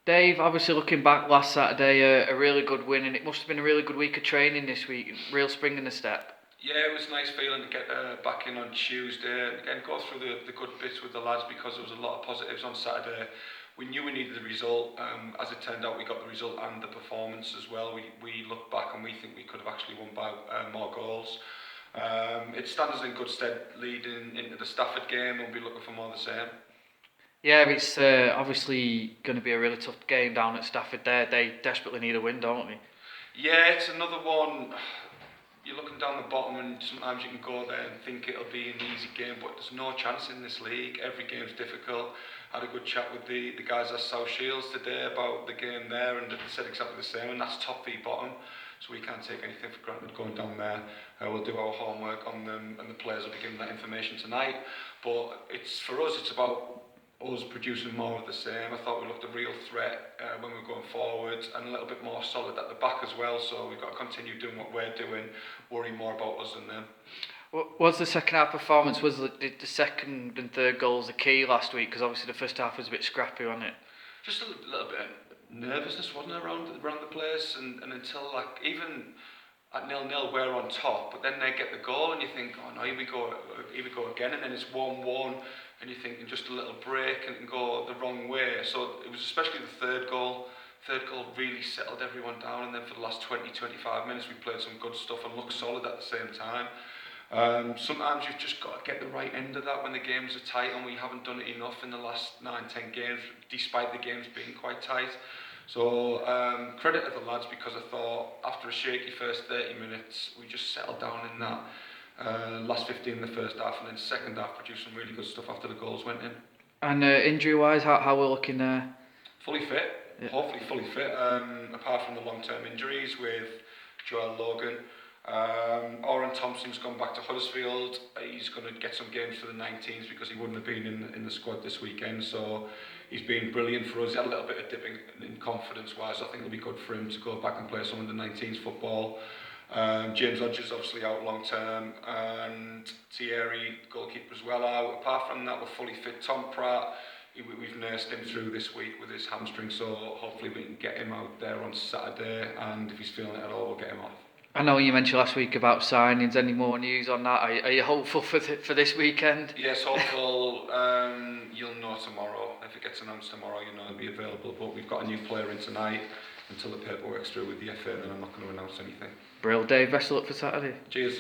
Dave, obviously looking back last Saturday, a really good win, and it must have been a really good week of training this week. Real spring in the step. Yeah, it was a nice feeling to get back in on Tuesday and again go through the good bits with the lads because there was a lot of positives on Saturday. We knew we needed the result. As it turned out, we got the result and the performance as well. We look back and we think we could have actually won by more goals. It stands us in good stead leading into the Stafford game. We'll be looking for more of the same. Yeah, it's obviously going to be a really tough game down at Stafford. They desperately need a win, don't they? Yeah, it's another one. You're looking down the bottom and sometimes you can go there and think it'll be an easy game, but there's no chance in this league. Every game's difficult. Had a good chat with the guys at South Shields today about the game there, and they said exactly the same, and that's top v bottom, so we can't take anything for granted going down there. We'll do our homework on them, and the players will be given that information tonight, but for us it's about us producing more of the same. I thought we looked a real threat when we were going forward and a little bit more solid at the back as well, so we've got to continue doing what we're doing, worry more about us than them. Was the second half performance, was the second and third goals the key last week? Because obviously the first half was a bit scrappy, wasn't it? Just a little bit of nervousness, wasn't it, around the place, and until like even at 0-0 we're on top, but then they get the goal and you think, oh no, here we go again, and then it's 1-1 and you're thinking just a little break and it can go the wrong way. So it was especially the third goal really settled everyone down, and then for the last 20-25 minutes we played some good stuff and looked solid at the same time. Sometimes you've just got to get the right end of that when the games are tight, and we haven't done it enough in the last 9-10 games despite the games being quite tight. So credit to the lads, because I thought after a shaky first 30 minutes we just settled down in that last 15 in the first half, and then second half produced some really good stuff after the goals went in. And injury wise, how we're looking there? Fully fit, yeah. Hopefully fully fit, apart from the long term injuries with Joel Logan. Oren Thompson's gone back to Huddersfield. He's going to get some games for the 19s because he wouldn't have been in the squad this weekend, so he's been brilliant for us. He had a little bit of dipping in confidence wise. I think it'll be good for him to go back and play some of the 19s football. James Hodges obviously out long term, and Thierry, goalkeeper, as well out. Apart from that, we're fully fit. Tom Pratt, we've nursed him through this week with his hamstring, so hopefully we can get him out there on Saturday, and if he's feeling it at all, we'll get him off. I know you mentioned last week about signings. Any more news on that? Are you hopeful for this weekend? Yes, hopeful. You'll know tomorrow. If it gets announced tomorrow, you know it'll be available. But we've got a new player in tonight. Until the paperwork's through with the FA, then I'm not going to announce anything. Brill, Dave. Best of luck for Saturday. Cheers.